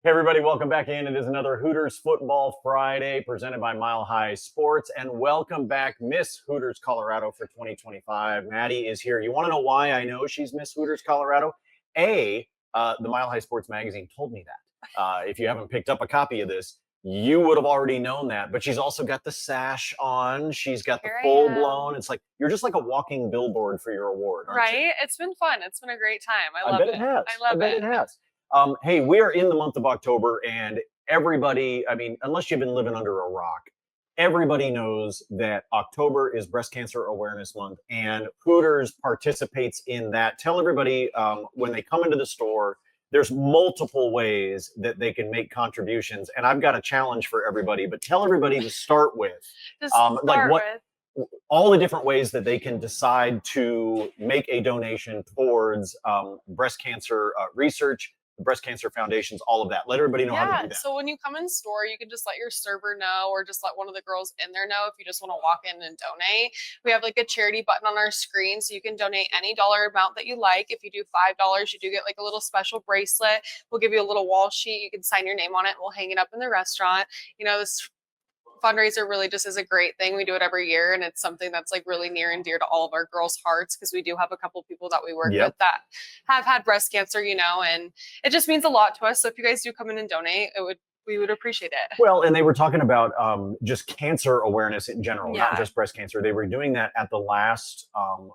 Hey, everybody, welcome back in. It is another Hooters Football Friday presented by Mile High Sports. And welcome back, Miss Hooters Colorado for 2025. Maddie is here. You want to know why I know she's Miss Hooters Colorado? The Mile High Sports magazine told me that. If you haven't picked up a copy of this, you would have already known that. But she's also got the sash on. She's got the full blown. It's like you're just like a walking billboard for your award, aren't you? Right? It's been fun. It's been a great time. I love bet it. it has. I love bet it has. Hey, we are in the month of October, and everybody, I mean, unless you've been living under a rock, everybody knows that October is Breast Cancer Awareness Month, and Hooters participates in that. Tell everybody when they come into the store, there's multiple ways that they can make contributions, and I've got a challenge for everybody, but tell everybody to start with. All the different ways that they can decide to make a donation towards breast cancer research, the Breast Cancer Foundations, all of that. Let everybody know how to do that. So when you come in store, you can just let your server know or just let one of the girls in there know if you just want to walk in and donate. We have like a charity button on our screen, so you can donate any dollar amount that you like. If you do $5, you do get like a little special bracelet. We'll give you a little wall sheet. You can sign your name on it. We'll hang it up in the restaurant. You know, this fundraiser really just is a great thing. We do it every year, and it's something that's like really near and dear to all of our girls' hearts because we do have a couple people that we work with that have had breast cancer, you know, and it just means a lot to us. So if you guys do come in and donate, we would appreciate it. Well, and they were talking about just cancer awareness in general, not just breast cancer. They were doing that at the last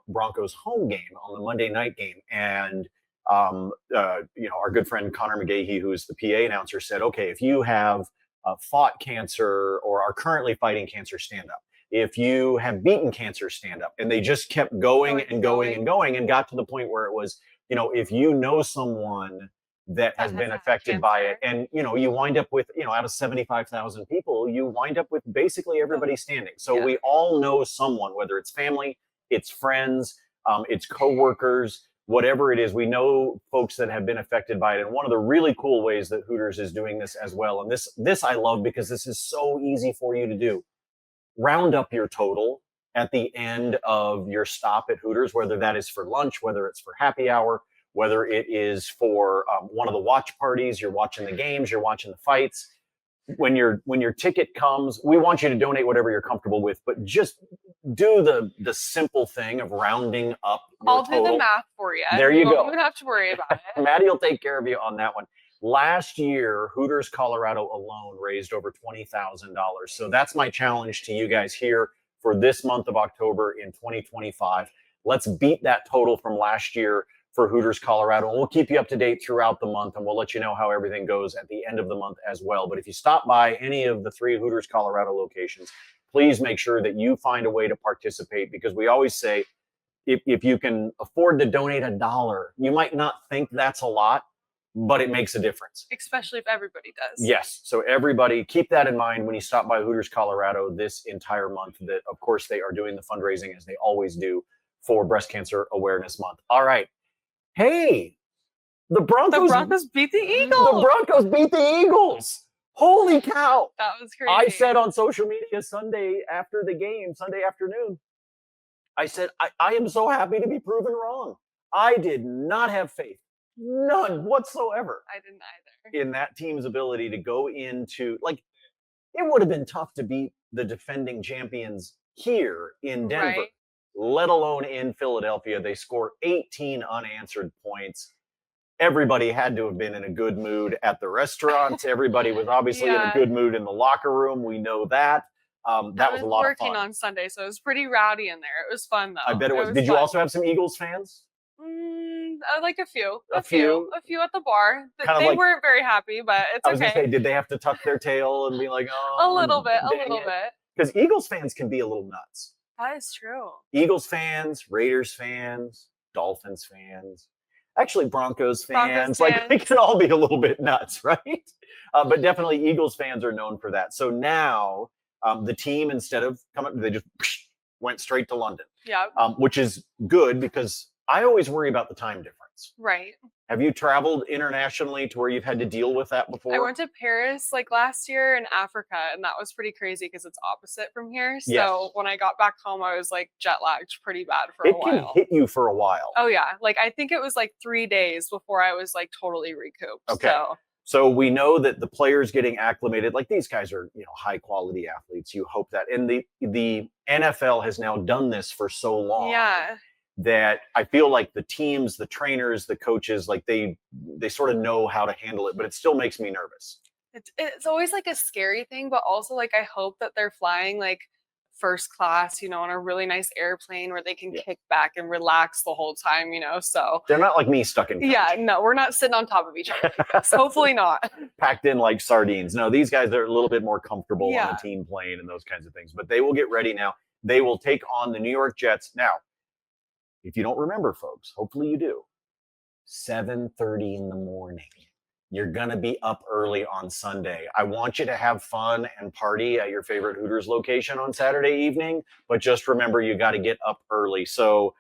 Broncos home game on the Monday night game. And, our good friend Connor McGahee, who's the PA announcer, said, okay, if you have fought cancer or are currently fighting cancer, stand up. If you have beaten cancer, stand up. And they just kept going and got to the point where it was, if you know someone that has been affected by it, and you wind up with, out of 75,000 people, you wind up with basically everybody standing. So we all know someone, whether it's family, it's friends, it's coworkers, whatever it is. We know folks that have been affected by it. And one of the really cool ways that Hooters is doing this as well, and this I love because this is so easy for you to do. Round up your total at the end of your stop at Hooters, whether that is for lunch, whether it's for happy hour, whether it is for one of the watch parties, you're watching the games, you're watching the fights. When your ticket comes, we want you to donate whatever you're comfortable with, but just do the simple thing of rounding up your total. I'll do the math for you. There you go. You don't even have to worry about it. Maddie will take care of you on that one. Last year, Hooters Colorado alone raised over $20,000. So that's my challenge to you guys here for this month of October in 2025. Let's beat that total from last year for Hooters Colorado. And we'll keep you up to date throughout the month, and we'll let you know how everything goes at the end of the month as well. But if you stop by any of the 3 Hooters Colorado locations, please make sure that you find a way to participate, because we always say, if you can afford to donate $1, you might not think that's a lot, but it makes a difference. Especially if everybody does. Yes. So everybody keep that in mind when you stop by Hooters Colorado this entire month, that of course they are doing the fundraising as they always do for Breast Cancer Awareness Month. All right. Hey, the Broncos beat the Eagles. The Broncos beat the Eagles. Holy cow. That was crazy. I said on social media Sunday after the game, Sunday afternoon, I said, I am so happy to be proven wrong. I did not have faith, none whatsoever. I didn't either. In that team's ability to go into, like, it would have been tough to beat the defending champions here in Denver. Right. Let alone in Philadelphia. They score 18 unanswered points. Everybody had to have been in a good mood at the restaurants. Everybody was obviously in a good mood in the locker room. We know that. That was a lot of fun. Working on Sunday, so it was pretty rowdy in there. It was fun, though. I bet it was. Did you also have some Eagles fans? Like a few at the bar. They weren't very happy, but it's okay. I was going to say, did they have to tuck their tail and be like, oh, a little bit. Because Eagles fans can be a little nuts. That is true. Eagles fans, Raiders fans, Dolphins fans, actually Broncos fans. Like, they can all be a little bit nuts, right? But definitely Eagles fans are known for that. So now the team, instead of coming, they just went straight to London. Yeah. Which is good, because I always worry about the time difference. Right. Have you traveled internationally to where you've had to deal with that before? I went to Paris like last year in Africa, and that was pretty crazy because it's opposite from here. So when I got back home, I was like jet lagged pretty bad for a while. It can hit you for a while. Oh yeah. Like I think it was like 3 days before I was like totally recouped. Okay. So So we know that the players getting acclimated, like these guys are, high quality athletes. You hope that. And the NFL has now done this for so long. Yeah. That I feel like the teams, the trainers, the coaches, like they sort of know how to handle it, but it still makes me nervous. It's always like a scary thing, but also like I hope that they're flying like first class, on a really nice airplane where they can kick back and relax the whole time, so they're not like me stuck in yeah, no, we're not sitting on top of each other. Hopefully not. Packed in like sardines. No, these guys are a little bit more comfortable on a team plane and those kinds of things, but they will get ready now. They will take on the New York Jets. Now, if you don't remember, folks, hopefully you do, 7:30 in the morning. You're going to be up early on Sunday. I want you to have fun and party at your favorite Hooters location on Saturday evening, but just remember you got to get up early. So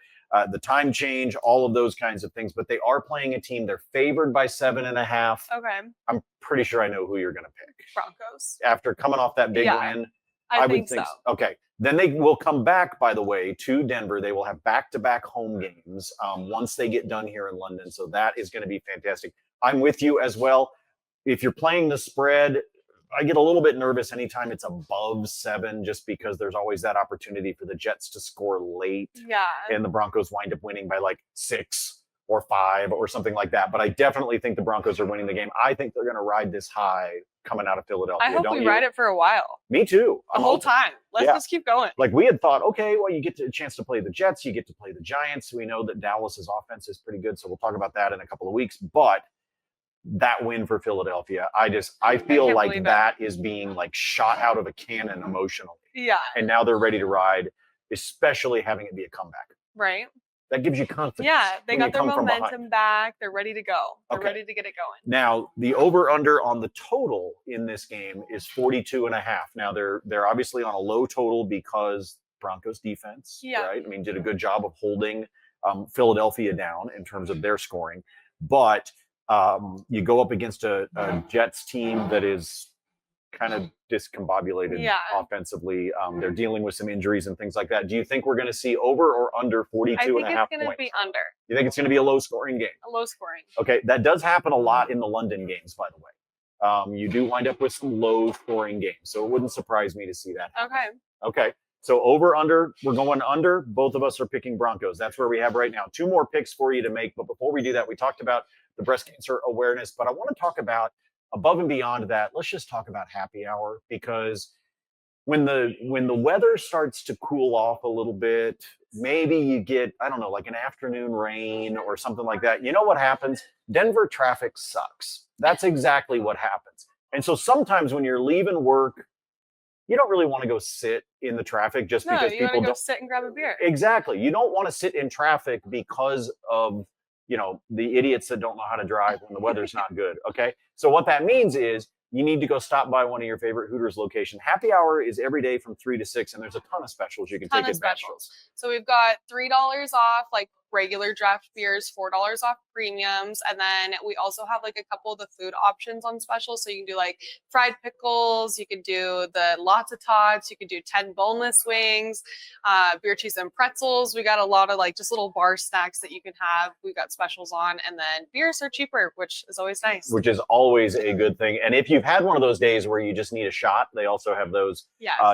the time change, all of those kinds of things, but they are playing a team. They're favored by 7.5. Okay. I'm pretty sure I know who you're going to pick. Broncos. After coming off that big win. I would think so. Okay. Then they will come back, by the way, to Denver. They will have back-to-back home games once they get done here in London. So that is going to be fantastic. I'm with you as well. If you're playing the spread, I get a little bit nervous anytime it's above 7, just because there's always that opportunity for the Jets to score late. Yeah. And the Broncos wind up winning by like 6 or 5 or something like that. But I definitely think the Broncos are winning the game. I think they're going to ride this high coming out of Philadelphia. I hope we ride it for a while. Me too. The whole time. Let's just keep going. Like we had thought, okay, well, you get a chance to play the Jets. You get to play the Giants. We know that Dallas's offense is pretty good. So we'll talk about that in a couple of weeks. But that win for Philadelphia, I feel like that is being like shot out of a cannon emotionally. Yeah. And now they're ready to ride, especially having it be a comeback. Right. That gives you confidence. Yeah, they got their momentum back. They're ready to go. They're ready to get it going. Now, the over-under on the total in this game is 42.5. Now, they're obviously on a low total because Broncos defense, right? I mean, did a good job of holding Philadelphia down in terms of their scoring. But you go up against a Jets team that is kind of discombobulated offensively. They're dealing with some injuries and things like that. Do you think we're going to see over or under 42.5 points? I think it's going to be under. You think it's going to be a low-scoring game? A low scoring. Okay, that does happen a lot in the London games, by the way. You do wind up with some low-scoring games, so it wouldn't surprise me to see that happen. Okay, so over, under, we're going under. Both of us are picking Broncos. That's where we have right now. 2 more picks for you to make, but before we do that, we talked about the breast cancer awareness, but I want to talk about above and beyond that. Let's just talk about happy hour, because when the weather starts to cool off a little bit, maybe you get, I don't know, like an afternoon rain or something like that. You know what happens? Denver traffic sucks. That's exactly what happens. And so sometimes when you're leaving work, you don't really want to go sit in the traffic just because people don't. You want to go sit and grab a beer. Exactly. You don't want to sit in traffic because of the idiots that don't know how to drive when the weather's not good. Okay. So what that means is you need to go stop by one of your favorite Hooters location. Happy hour is every day from 3 to 6, and there's a ton of specials you can take advantage of. So we've got $3 off like regular draft beers, $4 off premiums, and then we also have like a couple of the food options on special. So you can do like fried pickles, you could do the lots of tots, you could do 10 boneless wings, beer, cheese, and pretzels. We got a lot of like just little bar snacks that you can have. We've got specials on, and then beers are cheaper, which is always nice. Which is always a good thing. And if you've had one of those days where you just need a shot, they also have those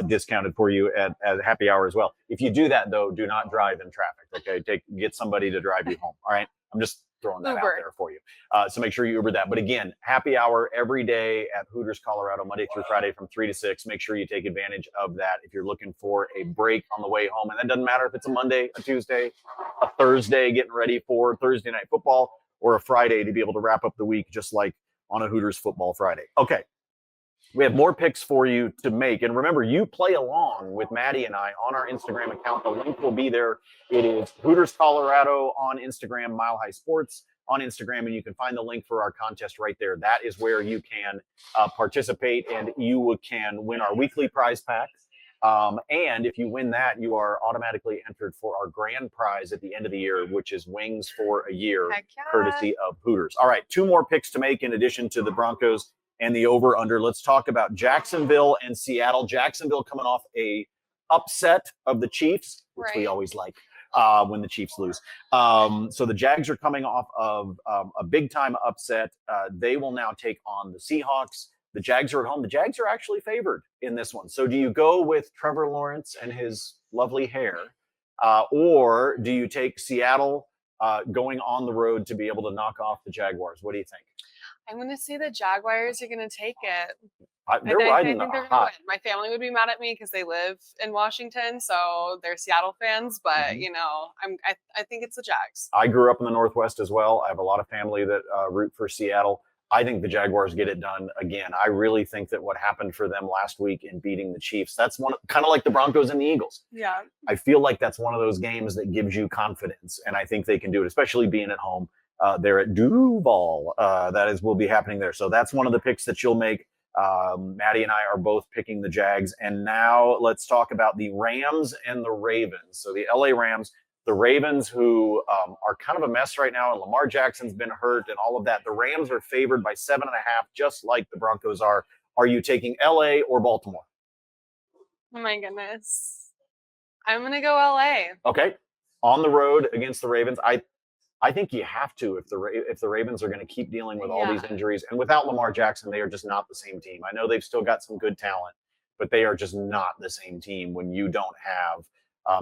discounted for you at happy hour as well. If you do that, though, do not drive in traffic. Okay, get somebody to drive you home. All right, I'm just throwing that out there for you. So make sure you Uber that. But again, happy hour every day at Hooters Colorado, Monday through Friday from 3 to 6. Make sure you take advantage of that if you're looking for a break on the way home. And that doesn't matter if it's a Monday, a Tuesday, a Thursday, getting ready for Thursday night football, or a Friday to be able to wrap up the week just like on a Hooters football Friday. Okay. We have more picks for you to make. And remember, you play along with Maddie and I on our Instagram account. The link will be there. It is Hooters Colorado on Instagram, Mile High Sports on Instagram, and you can find the link for our contest right there. That is where you can participate, and you can win our weekly prize pack. And if you win that, you are automatically entered for our grand prize at the end of the year, which is wings for a year, courtesy of Hooters. All right, 2 more picks to make in addition to the Broncos and the over-under. Let's talk about Jacksonville and Seattle. Jacksonville coming off a upset of the Chiefs, which we always like. when the Chiefs lose. So the Jags are coming off of a big-time upset. They will now take on the Seahawks. The Jags are at home. The Jags are actually favored in this one. So do you go with Trevor Lawrence and his lovely hair, or do you take Seattle going on the road to be able to knock off the Jaguars? What do you think? I'm going to say the Jaguars are going to take it. They're riding hot. My family would be mad at me because they live in Washington, so they're Seattle fans. But you know, I think it's the Jags. I grew up in the Northwest as well. I have a lot of family that root for Seattle. I think the Jaguars get it done again. I really think that what happened for them last week in beating the Chiefs, that's one kind of like the Broncos and the Eagles. Yeah. I feel like that's one of those games that gives you confidence, and I think they can do it, especially being at home. They're at Duval. Will be happening there. So that's one of the picks that you'll make. Maddie and I are both picking the Jags. And now let's talk about the Rams and the Ravens. So the LA Rams, the Ravens, who are kind of a mess right now, and Lamar Jackson's been hurt and all of that. The Rams are favored by 7.5, just like the Broncos are. Are you taking LA or Baltimore? Oh my goodness. I'm going to go LA. Okay. On the road against the Ravens. I think you have to if the Ravens are going to keep dealing with all these injuries. And without Lamar Jackson, they are just not the same team. I know they've still got some good talent, but they are just not the same team when you don't have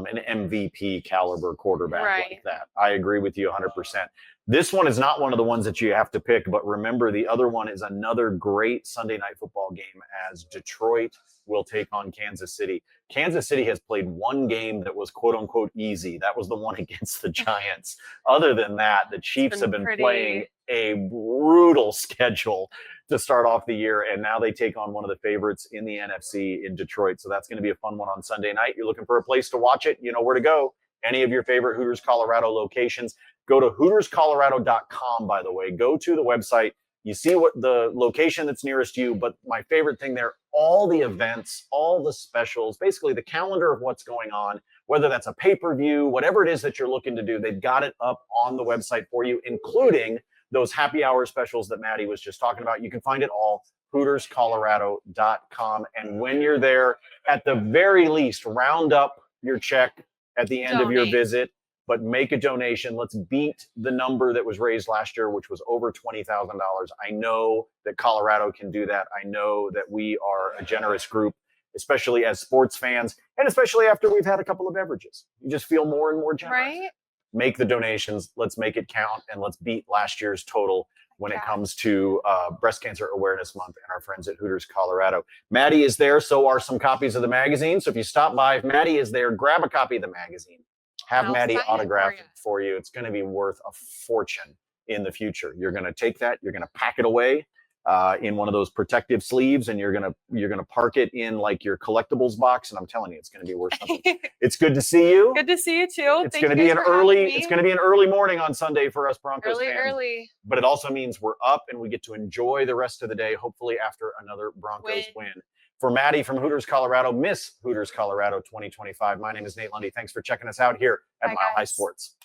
an MVP caliber quarterback like that. I agree with you 100%. This one is not one of the ones that you have to pick, but remember the other one is another great Sunday night football game as Detroit will take on Kansas City. Kansas City has played one game that was quote unquote easy. That was the one against the Giants. Other than that, the Chiefs have been playing a brutal schedule to start off the year, and now they take on one of the favorites in the NFC in Detroit. So that's going to be a fun one on Sunday night. You're looking for a place to watch it, you know where to go. Any of your favorite Hooters Colorado locations. Go to HootersColorado.com, by the way. Go to the website. You see what the location that's nearest you, but my favorite thing there, all the events, all the specials, basically the calendar of what's going on, whether that's a pay-per-view, whatever it is that you're looking to do, they've got it up on the website for you, including those happy hour specials that Maddie was just talking about. You can find it all, HootersColorado.com. And when you're there, at the very least, round up your check at the end of your visit, but make a donation. Let's beat the number that was raised last year, which was over $20,000. I know that Colorado can do that. I know that we are a generous group, especially as sports fans, and especially after we've had a couple of beverages. You just feel more and more generous. Right? Make the donations. Let's make it count, and let's beat last year's total when it comes to Breast Cancer Awareness Month and our friends at Hooters Colorado. Maddie is there. So are some copies of the magazine. So if you stop by, if Maddie is there, grab a copy of the magazine. Have Maddie autograph it for you. It's going to be worth a fortune in the future. You're going to take that, you're going to pack it away in one of those protective sleeves, and you're going to park it in like your collectibles box. And I'm telling you, it's going to be worth something. It's good to see you. Good to see you too. It's going to be an early morning on Sunday for us Broncos fans. Early. But it also means we're up and we get to enjoy the rest of the day, hopefully after another Broncos win. For Maddie from Hooters Colorado, Miss Hooters Colorado 2025, my name is Nate Lundy. Thanks for checking us out here at Mile High Sports.